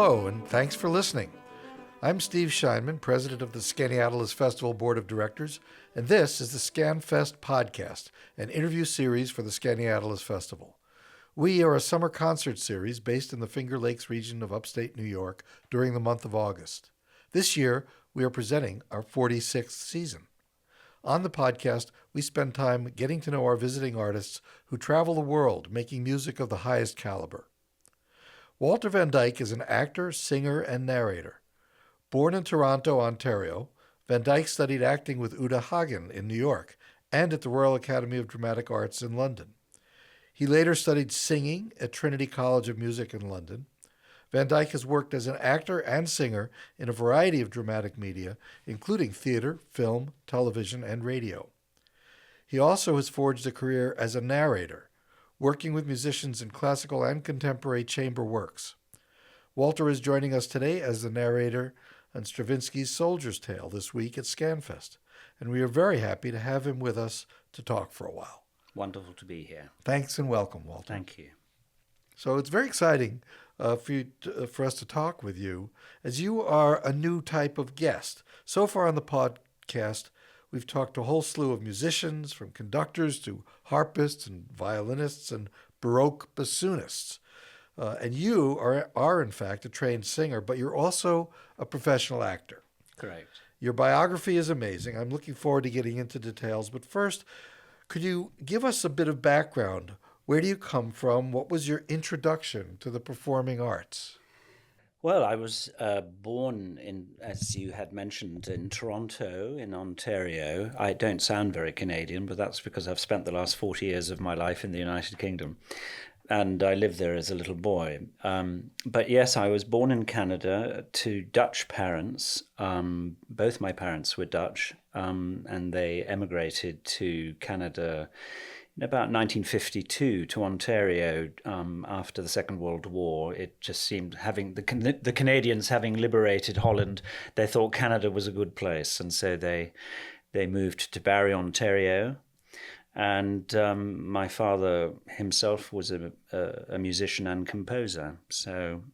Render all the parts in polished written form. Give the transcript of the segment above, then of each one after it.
Hello, and thanks for listening. I'm Steve Scheinman, president of the Skaneateles Festival Board of Directors, and this is the SkanFest podcast, an interview series for the Skaneateles Festival. We are a summer concert series based in the Finger Lakes region of upstate New York during the month of August. This year, we are presenting our 46th season. On the podcast, we spend time getting to know our visiting artists who travel the world making music of the highest caliber. Walter van Dyk is an actor, singer, and narrator. Born in Toronto, Ontario, Van Dyk studied acting with Uta Hagen in New York and at the Royal Academy of Dramatic Arts in London. He later studied singing at Trinity College of Music in London. Van Dyk has worked as an actor and singer in a variety of dramatic media, including theater, film, television, and radio. He also has forged a career as a narrator, working with musicians in classical and contemporary chamber works. Walter is joining us today as the narrator on Stravinsky's Soldier's Tale this week at SkanFest, and we are very happy to have him with us to talk for a while. Wonderful to be here. Thanks and welcome, Walter. Thank you. So it's very exciting for us to talk with you, as you are a new type of guest. So far on the podcast, we've talked to a whole slew of musicians, from conductors to harpists and violinists and Baroque bassoonists. And you are, in fact, a trained singer, but you're also a professional actor. Correct. Your biography is amazing. I'm looking forward to getting into details. But first, could you give us a bit of background? Where do you come from? What was your introduction to the performing arts? Well, I was born in, as you had mentioned, in Toronto, in Ontario. I don't sound very Canadian, but that's because I've spent the last 40 years of my life in the United Kingdom. And I lived there as a little boy. But yes, I was born in Canada to Dutch parents. Both my parents were Dutch, and they emigrated to Canada in about 1952 to Ontario after the Second World War. It just seemed, having the Canadians having liberated Holland, they thought Canada was a good place, and so they moved to Barrie, Ontario. And my father himself was a musician and composer, so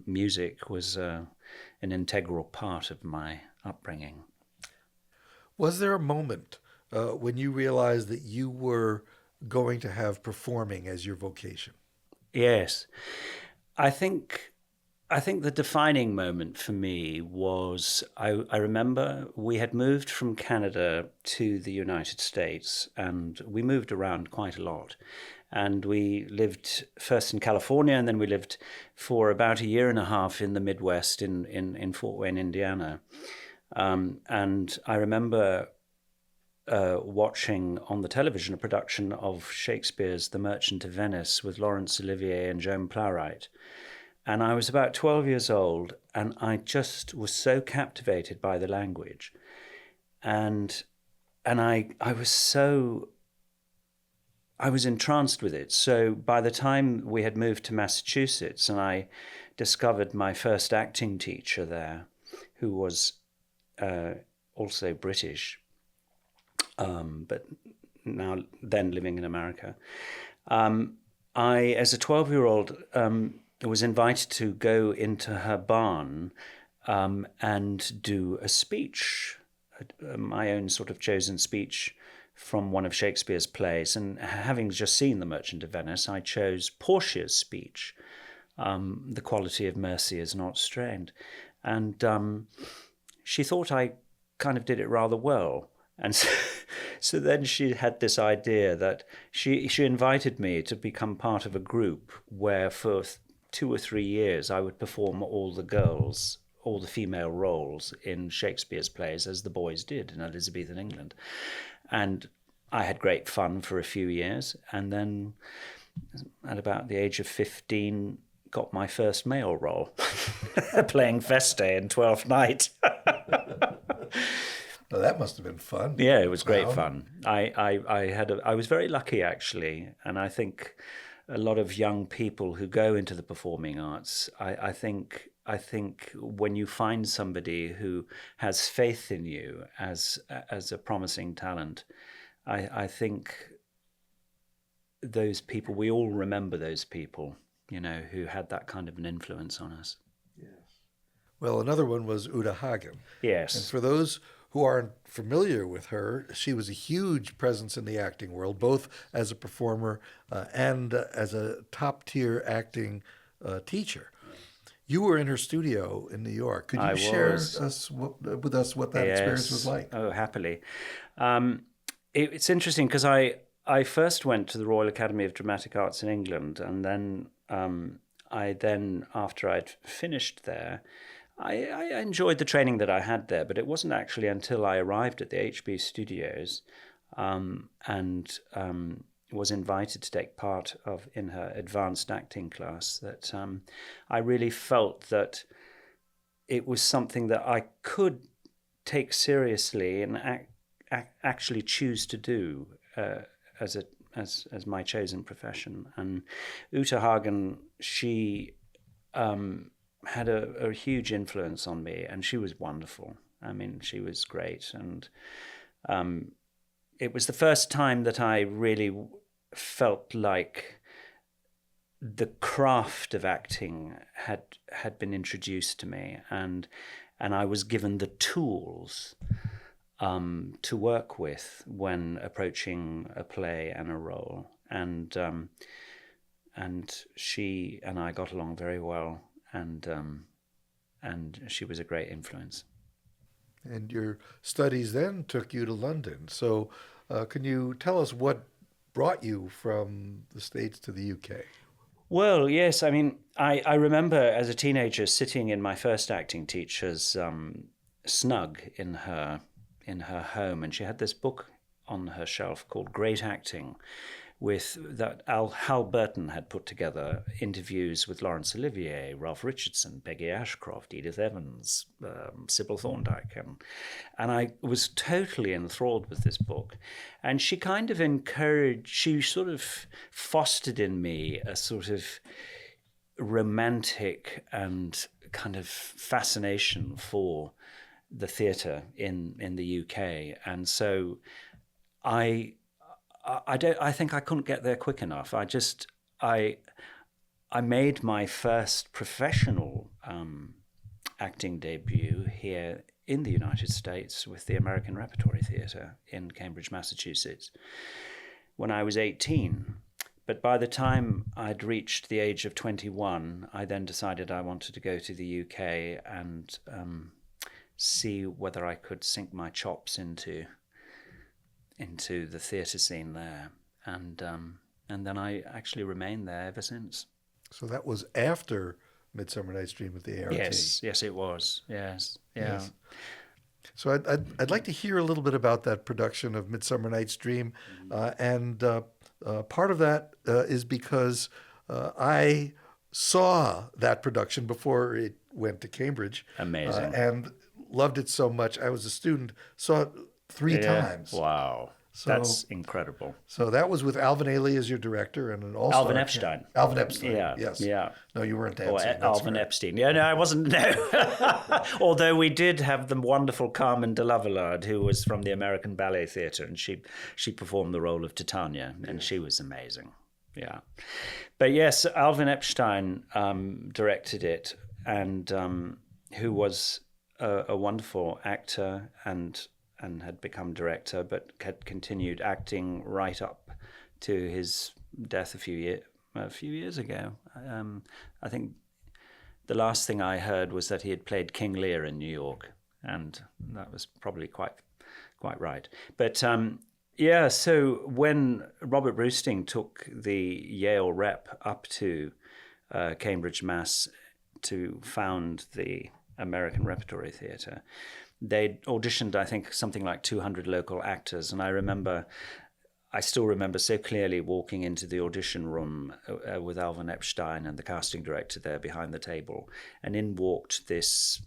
music was an integral part of my upbringing. Was there a moment when you realized that you were going to have performing as your vocation? Yes. I think the defining moment for me was, I remember we had moved from Canada to the United States, and we moved around quite a lot. And we lived first in California, and then we lived for about a year and a half in the Midwest in Fort Wayne, Indiana. And I remember watching on the television a production of Shakespeare's The Merchant of Venice with Laurence Olivier and Joan Plowright. And I was about 12 years old, and I just was so captivated by the language. And I was entranced with it. So by the time we had moved to Massachusetts, and I discovered my first acting teacher there, who was also British, but then living in America, I, as a 12-year-old, was invited to go into her barn and do a speech, my own sort of chosen speech from one of Shakespeare's plays. And having just seen The Merchant of Venice, I chose Portia's speech, The Quality of Mercy is Not Strained. And she thought I kind of did it rather well. And so then she had this idea that she invited me to become part of a group where for 2 or 3 years I would perform all the female roles in Shakespeare's plays, as the boys did in Elizabethan England. And I had great fun for a few years, and then at about the age of 15 got my first male role, playing Feste in Twelfth Night. Well, that must have been fun. Yeah, it was great fun. I was very lucky, actually, and I think a lot of young people who go into the performing arts, I think when you find somebody who has faith in you as a promising talent, I think those people, we all remember those people, who had that kind of an influence on us. Yeah. Well, another one was Uta Hagen. And Yes. for those who aren't familiar with her, she was a huge presence in the acting world, both as a performer and as a top tier acting teacher. You were in her studio in New York. Could I you share was. with us what that experience was Yes. like? Oh, happily. Um, it's interesting because I first went to the Royal Academy of Dramatic Arts in England, and then after I'd finished there, I enjoyed the training that I had there, but it wasn't actually until I arrived at the HB Studios and was invited to take part in her advanced acting class that I really felt that it was something that I could take seriously and actually choose to do as my chosen profession. And Uta Hagen, she had a huge influence on me, and she was wonderful. I mean, she was great, and it was the first time that I really felt like the craft of acting had been introduced to me, and I was given the tools to work with when approaching a play and a role, and she and I got along very well, and she was a great influence. And your studies then took you to London. So, can you tell us what brought you from the States to the UK? Well, yes. I mean, I remember as a teenager sitting in my first acting teacher's snug in her home, and she had this book on her shelf called Great Acting, with that Hal Burton had put together interviews with Laurence Olivier, Ralph Richardson, Peggy Ashcroft, Edith Evans, Sybil Thorndike, and I was totally enthralled with this book. And she kind of she sort of fostered in me a sort of romantic and kind of fascination for the theatre in the UK, and so I think I couldn't get there quick enough. I made my first professional acting debut here in the United States with the American Repertory Theatre in Cambridge, Massachusetts, when I was 18. But by the time I'd reached the age of 21, I then decided I wanted to go to the UK and see whether I could sink my chops into the theatre scene there, and then I actually remained there ever since. So that was after Midsummer Night's Dream at the ART. Yes, it was. Yes, yeah. Yes. So I'd like to hear a little bit about that production of Midsummer Night's Dream, and part of that is because I saw that production before it went to Cambridge. Amazing. And loved it so much. I was a student, saw it three times. Wow. So, that's incredible. So that was with Alvin Ailey as your director and an all-star. Alvin Epstein. Alvin Epstein, Yeah, yes. yeah. No, you weren't dancing. Or Alvin Epstein. Yeah, no, I wasn't. No. Although we did have the wonderful Carmen de Lavallade, who was from the American Ballet Theatre, and she performed the role of Titania, and she was amazing. Yeah. But yes, Alvin Epstein directed it, and who was a wonderful actor and had become director, but had continued acting right up to his death a few years ago. I think the last thing I heard was that he had played King Lear in New York, and that was probably quite right. But yeah, so when Robert Bruisting took the Yale rep up to Cambridge, Mass, to found the American Repertory Theatre, they'd auditioned, I think, something like 200 local actors. And I still remember so clearly walking into the audition room with Alvin Epstein and the casting director there behind the table. And in walked this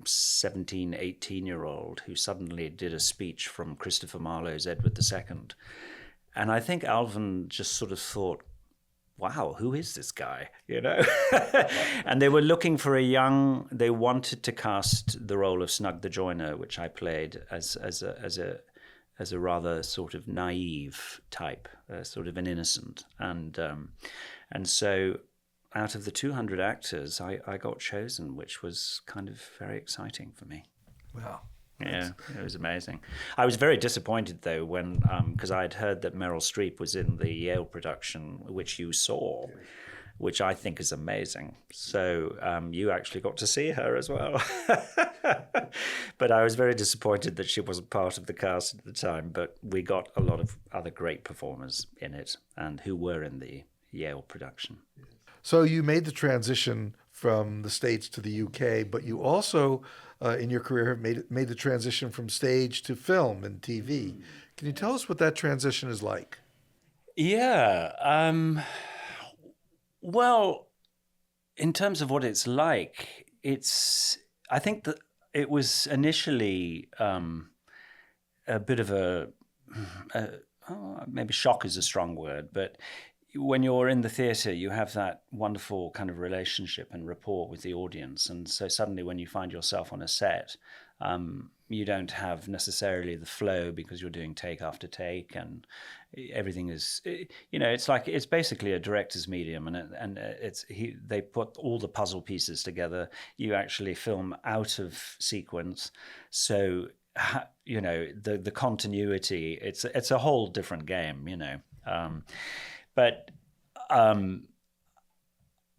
17, 18-year-old who suddenly did a speech from Christopher Marlowe's Edward II. And I think Alvin just sort of thought, wow, who is this guy? You know, and they were looking for they wanted to cast the role of Snug the Joiner, which I played as a rather sort of naive type, sort of an innocent, and so out of the 200 actors, I got chosen, which was kind of very exciting for me. Wow. Yeah, it was amazing. I was very disappointed, though, when because I'd heard that Meryl Streep was in the Yale production, which you saw, which I think is amazing. So you actually got to see her as well. But I was very disappointed that she wasn't part of the cast at the time. But we got a lot of other great performers in it, and who were in the Yale production. So you made the transition from the States to the UK, but you also, in your career, have made the transition from stage to film and TV. Can you tell us what that transition is like? Yeah. Well, in terms of what it's like, I think that it was initially a bit of maybe shock is a strong word, but when you're in the theatre, you have that wonderful kind of relationship and rapport with the audience. And so suddenly when you find yourself on a set, you don't have necessarily the flow because you're doing take after take, and everything is, it's basically a director's medium, and they put all the puzzle pieces together. You actually film out of sequence. So, the continuity, it's a whole different game, But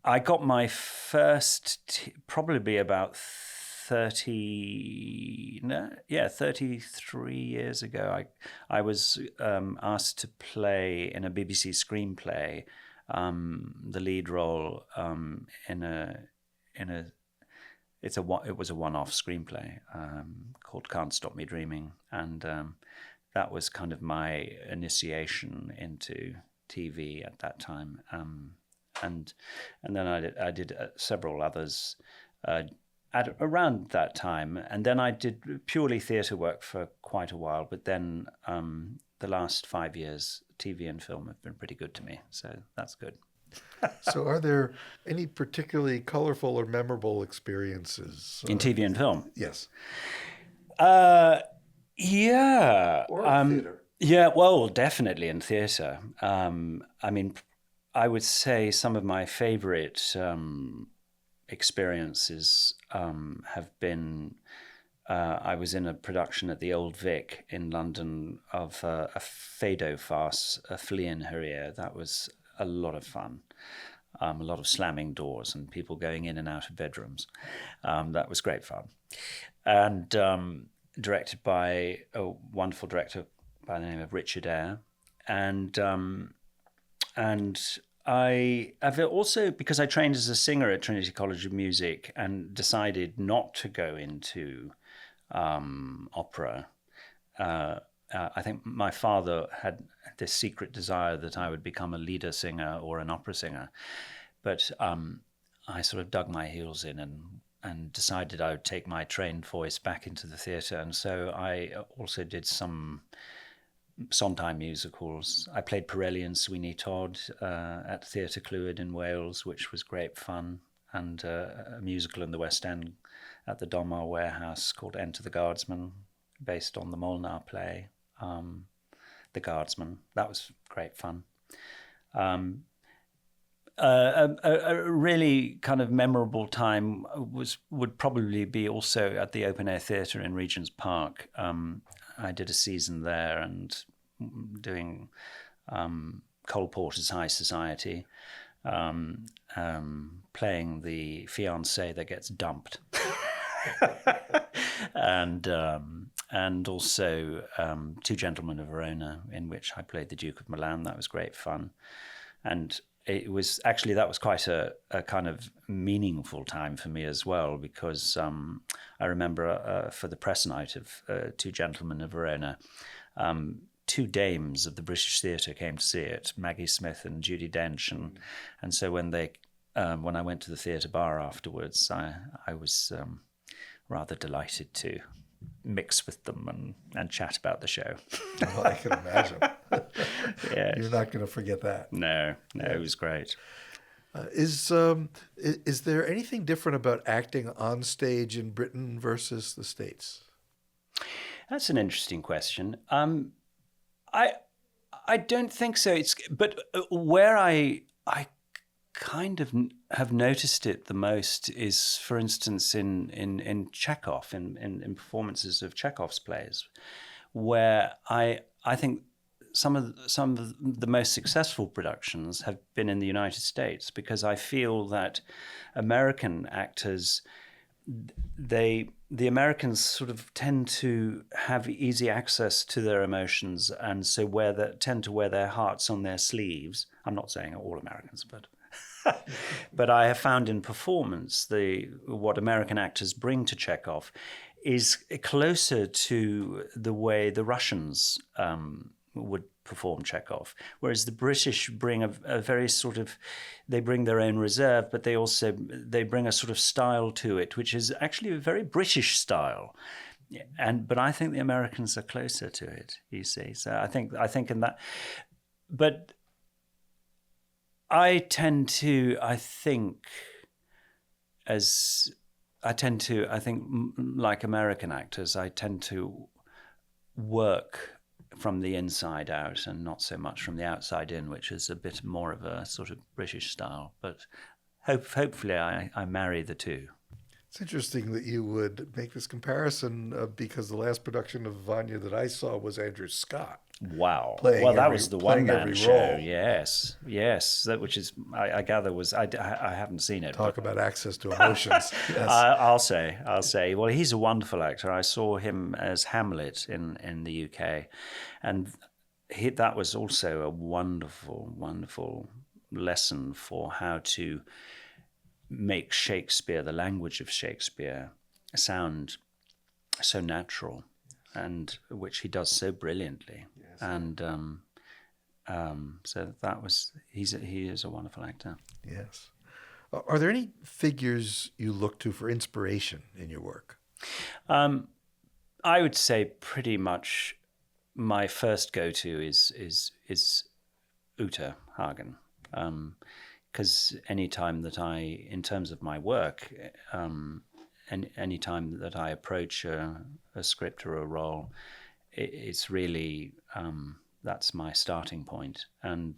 I got my first, probably about 33 years ago. I was asked to play in a BBC screenplay, the lead role it was a one-off screenplay called Can't Stop Me Dreaming, and that was kind of my initiation into TV at that time, and then I did several others at around that time, and then I did purely theatre work for quite a while. But then the last 5 years, TV and film have been pretty good to me, so that's good. So, are there any particularly colorful or memorable experiences in TV and film? Yes. Yeah. Or in theatre. Yeah, well, definitely in theatre. I would say some of my favorite experiences have been, I was in a production at the Old Vic in London of a Fado farce, a Flea and Hurrier. That was a lot of fun. A lot of slamming doors and people going in and out of bedrooms. That was great fun. And directed by a wonderful director by the name of Richard Eyre, and I have also, because I trained as a singer at Trinity College of Music and decided not to go into opera. I think my father had this secret desire that I would become a lieder singer or an opera singer, but I sort of dug my heels in and decided I would take my trained voice back into the theatre, and so I also did some Sondheim musicals. I played Pirelli and Sweeney Todd at Theatre Clwyd in Wales, which was great fun, and a musical in the West End at the Donmar Warehouse called Enter the Guardsman, based on the Molnar play, The Guardsman. That was great fun. A really kind of memorable time would probably be also at the Open Air Theatre in Regent's Park. I did a season there and doing Cole Porter's High Society, playing the fiancé that gets dumped, and also Two Gentlemen of Verona, in which I played the Duke of Milan. That was great fun, and it was actually, that was quite a kind of meaningful time for me as well, because I remember for the press night of Two Gentlemen of Verona, two dames of the British Theatre came to see it, Maggie Smith and Judi Dench, and so when I went to the theatre bar afterwards, I was rather delighted to mix with them and chat about the show. Well, I can imagine. Yes. You're not going to forget that. No, it was great. Is there anything different about acting on stage in Britain versus the States? That's an interesting question. I don't think so. But where I kind of have noticed it the most is, for instance, in Chekhov, in performances of Chekhov's plays, where I think some of the most successful productions have been in the United States, because I feel that American actors, the Americans sort of tend to have easy access to their emotions, and so tend to wear their hearts on their sleeves. I'm not saying all Americans, but but I have found in performance what American actors bring to Chekhov is closer to the way the Russians would perform Chekhov, whereas the British bring a very sort of, they bring their own reserve, but they bring a sort of style to it, which is actually a very British style. But I think the Americans are closer to it, you see. So I think in that, but I think like American actors, I tend to work from the inside out and not so much from the outside in, which is a bit more of a sort of British style. But hopefully I marry the two. It's interesting that you would make this comparison because the last production of Vanya that I saw was Andrew Scott. Wow. That was the one-man show. Yes. Which is, I gather, was, I haven't seen it. Talk about access to emotions. Yes. I'll say. Well, he's a wonderful actor. I saw him as Hamlet in the UK. And that was also a wonderful, wonderful lesson for how to make Shakespeare, the language of Shakespeare, sound so natural, and which he does so brilliantly. Yes. And so he is a wonderful actor. Yes. Are there any figures you look to for inspiration in your work? I would say pretty much my first go-to is Uta Hagen. Because any time that in terms of my work, any time that I approach a script or a role, it's really that's my starting point. And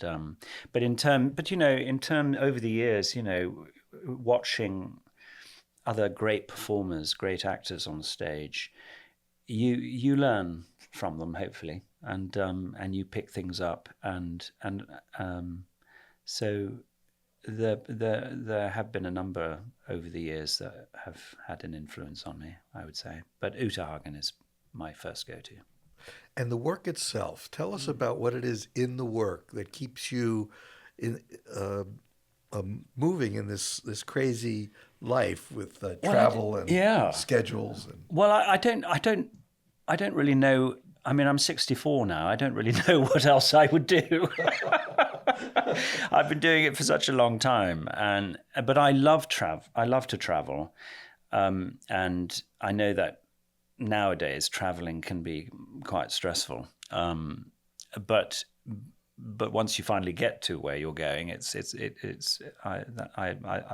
but over the years, watching other great performers, great actors on stage, you learn from them, hopefully, and you pick things up, and so. There have been a number over the years that have had an influence on me, I would say. But Uta Hagen is my first go-to. And the work itself, tell us about what it is in the work that keeps you moving in this crazy life with travel and schedules. Well, I don't really know. I mean, I'm 64 now. I don't really know what else I would do. I've been doing it for such a long time, but I love I love to travel, and I know that nowadays traveling can be quite stressful. But once you finally get to where you're going, I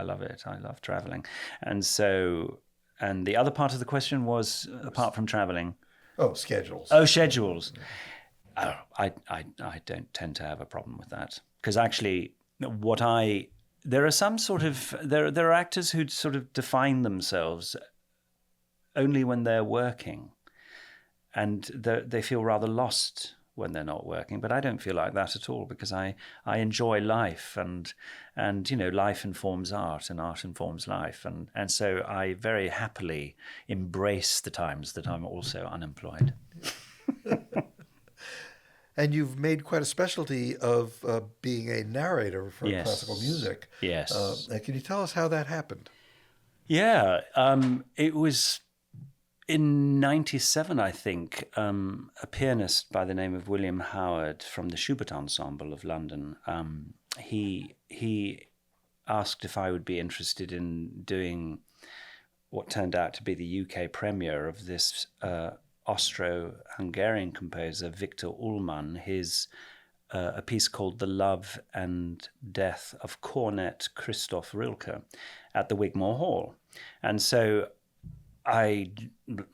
love it. I love traveling, and the other part of the question was, apart from traveling. Oh, schedules. Oh, schedules. Oh, I don't tend to have a problem with that, because actually there are actors who sort of define themselves only when they're working, and they feel rather lost when they're not working. But I don't feel like that at all, because I enjoy life, and life informs art, and art informs life, and so I very happily embrace the times that I'm also unemployed. And you've made quite a specialty of being a narrator for classical music. Yes. Can you tell us how that happened? Yeah, it was in '97, I think. A pianist by the name of William Howard from the Schubert Ensemble of London. He asked if I would be interested in doing what turned out to be the UK premiere of this Austro-Hungarian composer Viktor Ullmann, a piece called The Love and Death of Cornet Christoph Rilke at the Wigmore Hall. And so I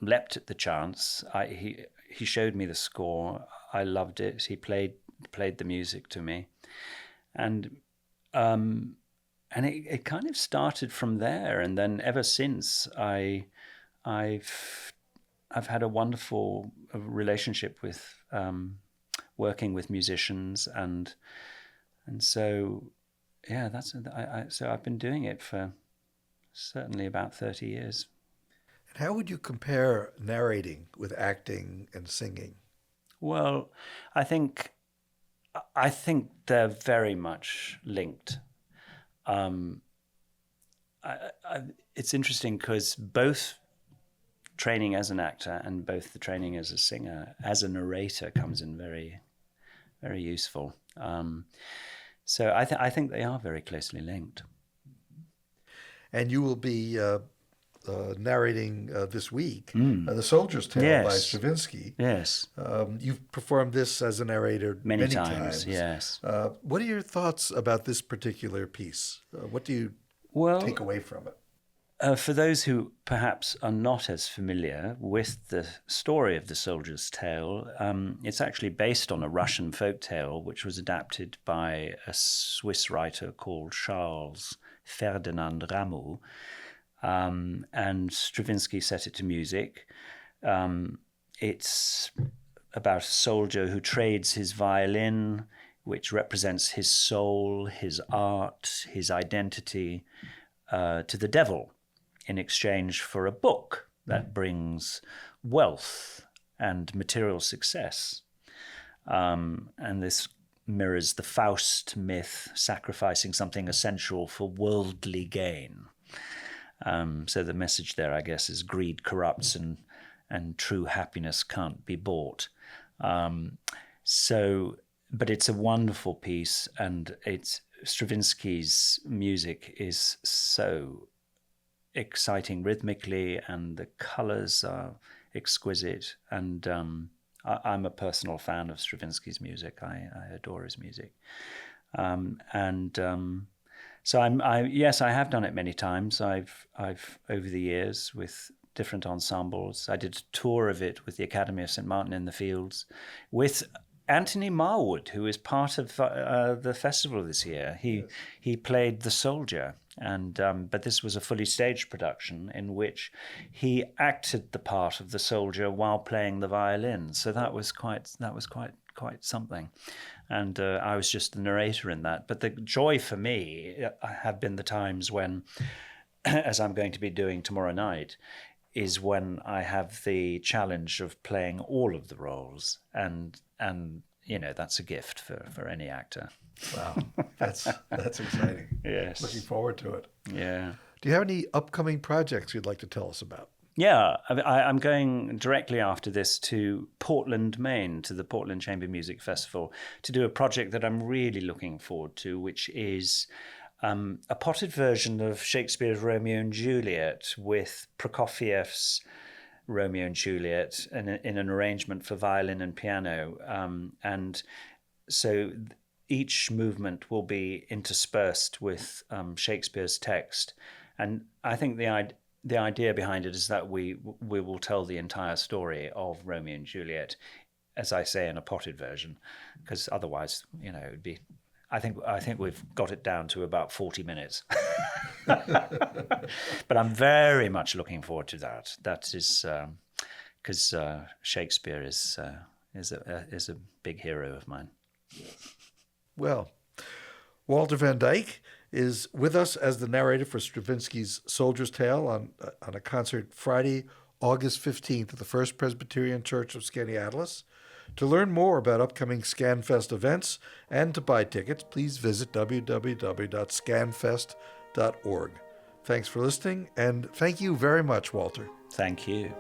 leapt at the chance. He showed me the score. I loved it. He played the music to me. And it kind of started from there, and then ever since I've had a wonderful relationship with working with musicians, and so yeah, so I've been doing it for certainly about 30 years. And how would you compare narrating with acting and singing? Well, I think they're very much linked. It's interesting because both training as an actor and both the training as a singer, as a narrator, comes in very, very useful. So I think they are very closely linked. And you will be narrating this week The Soldier's Tale by Stravinsky. Yes. You've performed this as a narrator many times. Yes. What are your thoughts about this particular piece? What do you take away from it? For those who perhaps are not as familiar with the story of The Soldier's Tale, it's actually based on a Russian folk tale which was adapted by a Swiss writer called Charles Ferdinand Rameau, and Stravinsky set it to music. It's about a soldier who trades his violin, which represents his soul, his art, his identity, to the devil, in exchange for a book that brings wealth and material success. And this mirrors the Faust myth, sacrificing something essential for worldly gain. So the message there, I guess, is greed corrupts and true happiness can't be bought. But it's a wonderful piece, and Stravinsky's music is so exciting rhythmically, and the colors are exquisite. And I'm a personal fan of Stravinsky's music. I adore his music. So I have done it many times. I've over the years with different ensembles. I did a tour of it with the Academy of St. Martin in the Fields with Anthony Marwood, who is part of the festival this year. He played the soldier, and but this was a fully staged production in which he acted the part of the soldier while playing the violin. So that was quite something. And I was just the narrator in that. But the joy for me have been the times when, as I'm going to be doing tomorrow night, is when I have the challenge of playing all of the roles, and that's a gift for any actor. Wow, that's exciting. Yes, looking forward to it. Yeah. Do you have any upcoming projects you'd like to tell us about? Yeah, I'm going directly after this to Portland, Maine, to the Portland Chamber Music Festival, to do a project that I'm really looking forward to, which is a potted version of Shakespeare's Romeo and Juliet with Prokofiev's Romeo and Juliet in an arrangement for violin and piano. And so each movement will be interspersed with Shakespeare's text. And I think the idea behind it is that we will tell the entire story of Romeo and Juliet, as I say, in a potted version, because otherwise, it would be. I think we've got it down to about 40 minutes. But I'm very much looking forward to that. That is because Shakespeare is a big hero of mine. Well, Walter van Dyk is with us as the narrator for Stravinsky's Soldier's Tale on a concert Friday, August 15th at the First Presbyterian Church of Skaneateles. To learn more about upcoming SkanFest events and to buy tickets, please visit www.skanfest.org. Thanks for listening, and thank you very much, Walter. Thank you.